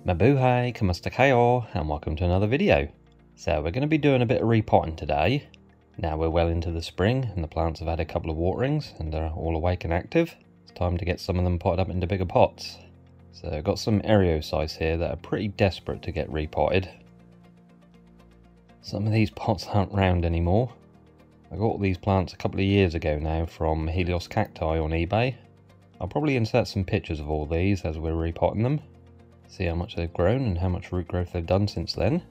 Mabuhay, kamusta kayo, and welcome to another video. So we're going to be doing a bit of repotting today. Now we're well into the spring and the plants have had a couple of waterings and they're all awake and active. It's time to get some of them potted up into bigger pots. So I've got some Eriosyce here that are pretty desperate to get repotted. Some of these pots aren't round anymore. I got these plants a couple of years ago now from Helios Cacti on eBay. I'll probably insert some pictures of all these as we're repotting them. See how much they've grown and how much root growth they've done since then.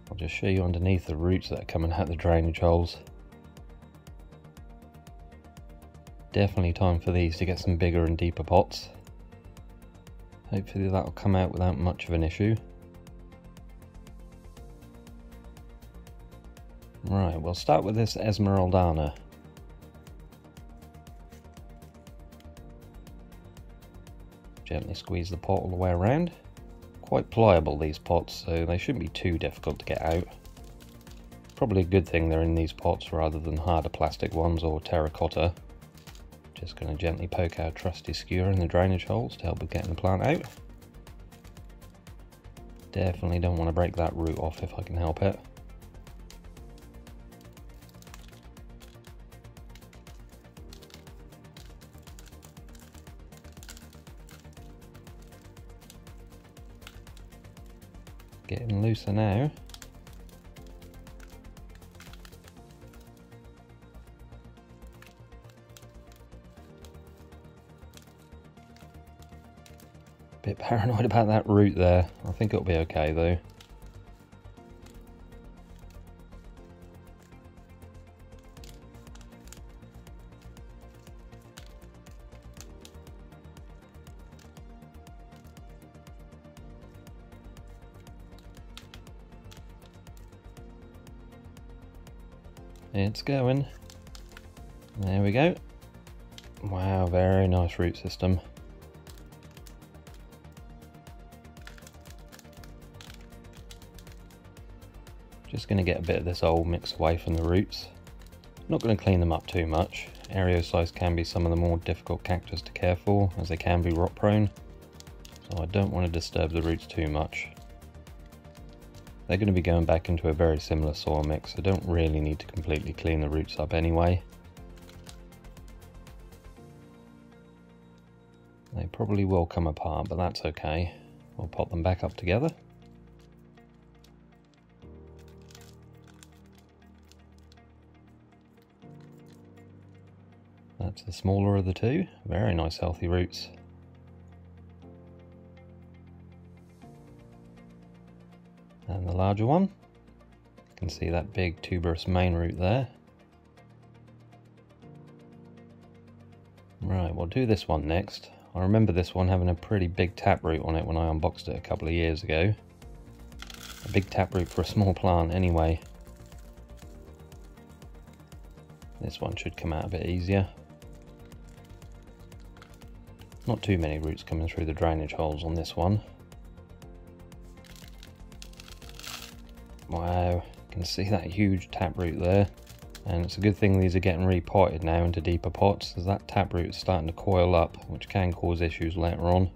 I'll just show you underneath the roots that are coming out the drainage holes. Definitely time for these to get some bigger and deeper pots. Hopefully that'll come out without much of an issue. Right, we'll start with this Esmeraldana. Gently squeeze the pot all the way around. Quite pliable, these pots, so they shouldn't be too difficult to get out. Probably a good thing they're in these pots rather than harder plastic ones or terracotta. Just going to gently poke our trusty skewer in the drainage holes to help with getting the plant out. Definitely don't want to break that root off if I can help it. Getting looser now. Bit paranoid about that root there. I think it'll be okay though. It's going. There we go. Wow, very nice root system. Just going to get a bit of this old mix away from the roots. Not going to clean them up too much. Eriosyce can be some of the more difficult cactus to care for, as they can be rot prone. So I don't want to disturb the roots too much. They're going to be going back into a very similar soil mix, so don't really need to completely clean the roots up anyway. They probably will come apart, but that's okay. We'll pop them back up together. That's the smaller of the two. Very nice healthy roots. And the larger one, you can see that big tuberous main root there. Right, we'll do this one next. I remember this one having a pretty big taproot on it when I unboxed it a couple of years ago. A big taproot for a small plant anyway. This one should come out a bit easier. Not too many roots coming through the drainage holes on this one. Wow, you can see that huge taproot there, and it's a good thing these are getting repotted now into deeper pots, as that taproot is starting to coil up, which can cause issues later on.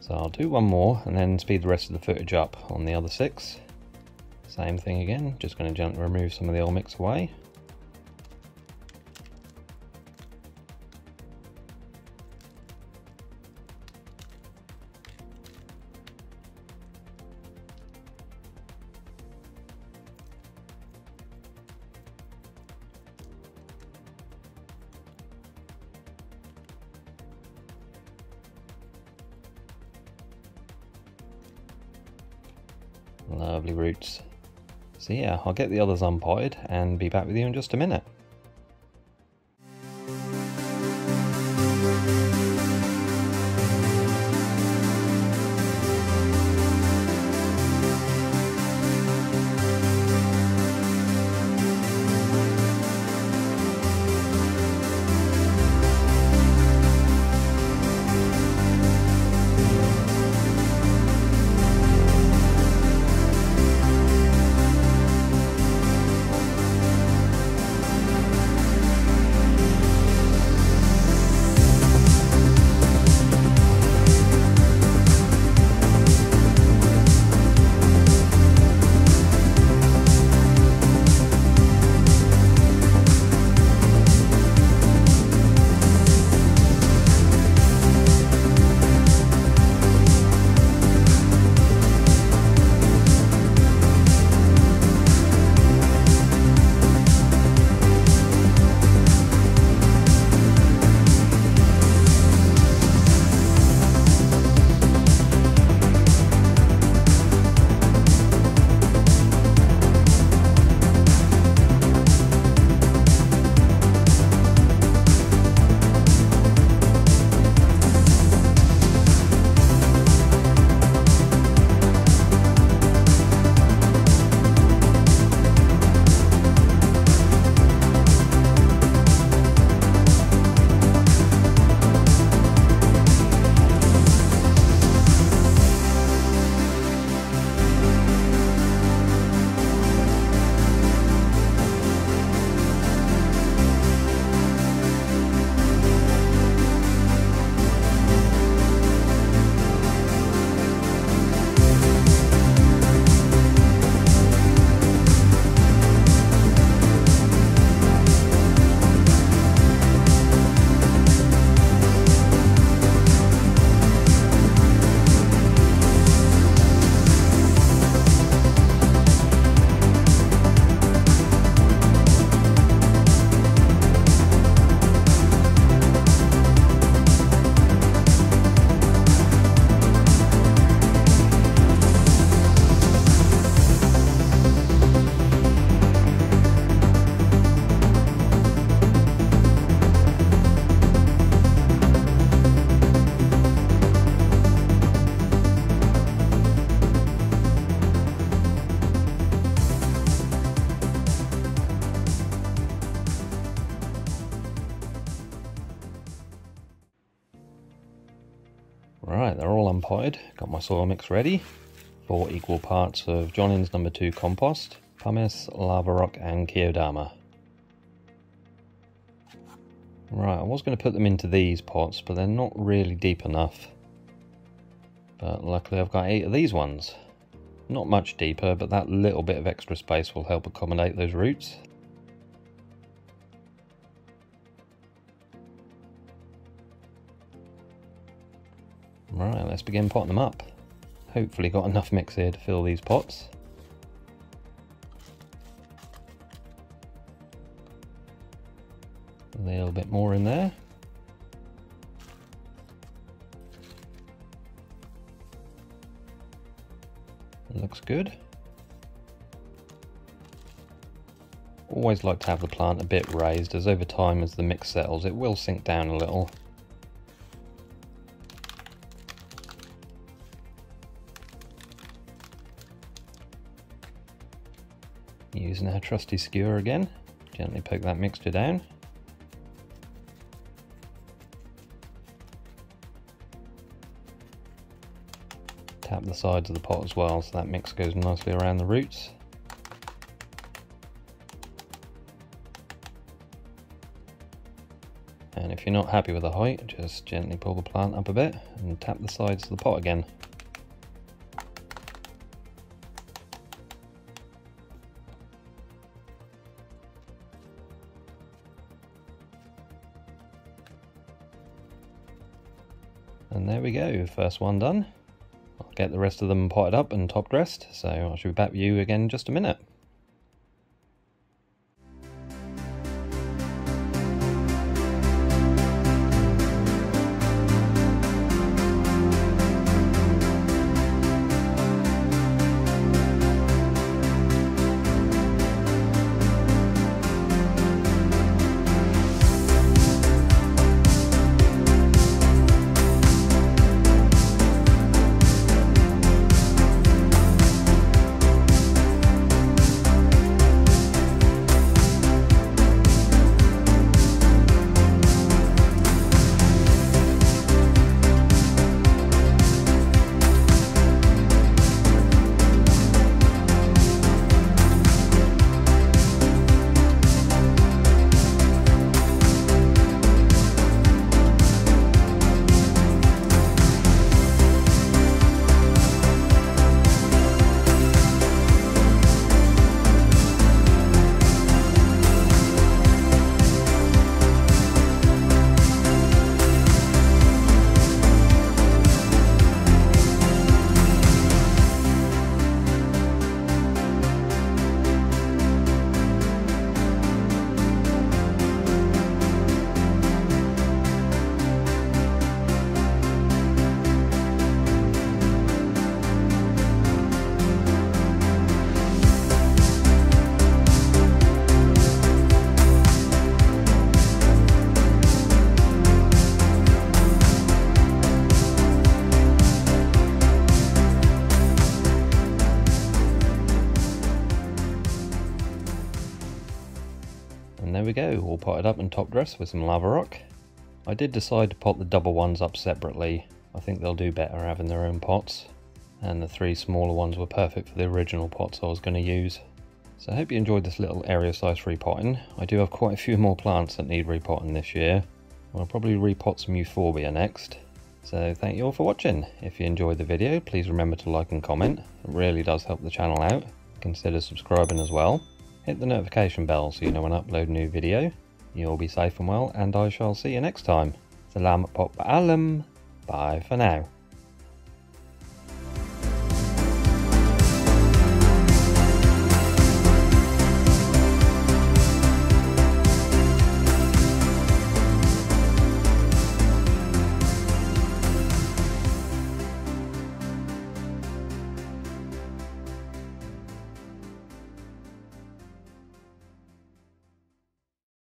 So I'll do one more and then speed the rest of the footage up on the other 6. Same thing again, just going to gently remove some of the old mix away. Lovely roots. So yeah, I'll get the others unpotted and be back with you in just a minute. Right, they're all unpotted. Got my soil mix ready. 4 equal parts of Johnnins No. 2 compost, pumice, lava rock and Keodama. Right, I was going to put them into these pots, but they're not really deep enough. But luckily I've got 8 of these ones. Not much deeper, but that little bit of extra space will help accommodate those roots. Right, let's begin potting them up. Hopefully got enough mix here to fill these pots. A little bit more in there. Looks good. Always like to have the plant a bit raised, as over time as the mix settles it will sink down a little. Using our trusty skewer again, gently poke that mixture down. Tap the sides of the pot as well so that mix goes nicely around the roots. And if you're not happy with the height, just gently pull the plant up a bit and tap the sides of the pot again. And there we go, first one done. I'll get the rest of them potted up and top dressed, so I shall be back with you again in just a minute. And there we go, all potted up and top dressed with some lava rock. I did decide to pot the double ones up separately. I think they'll do better having their own pots. And the 3 smaller ones were perfect for the original pots I was going to use. So I hope you enjoyed this little Eriosyce repotting. I do have quite a few more plants that need repotting this year. I'll probably repot some euphorbia next. So thank you all for watching. If you enjoyed the video, please remember to like and comment. It really does help the channel out. Consider subscribing as well. Hit the notification bell so you know when I upload a new video. You'll be safe and well, and I shall see you next time. Salamat po paalam. Bye for now.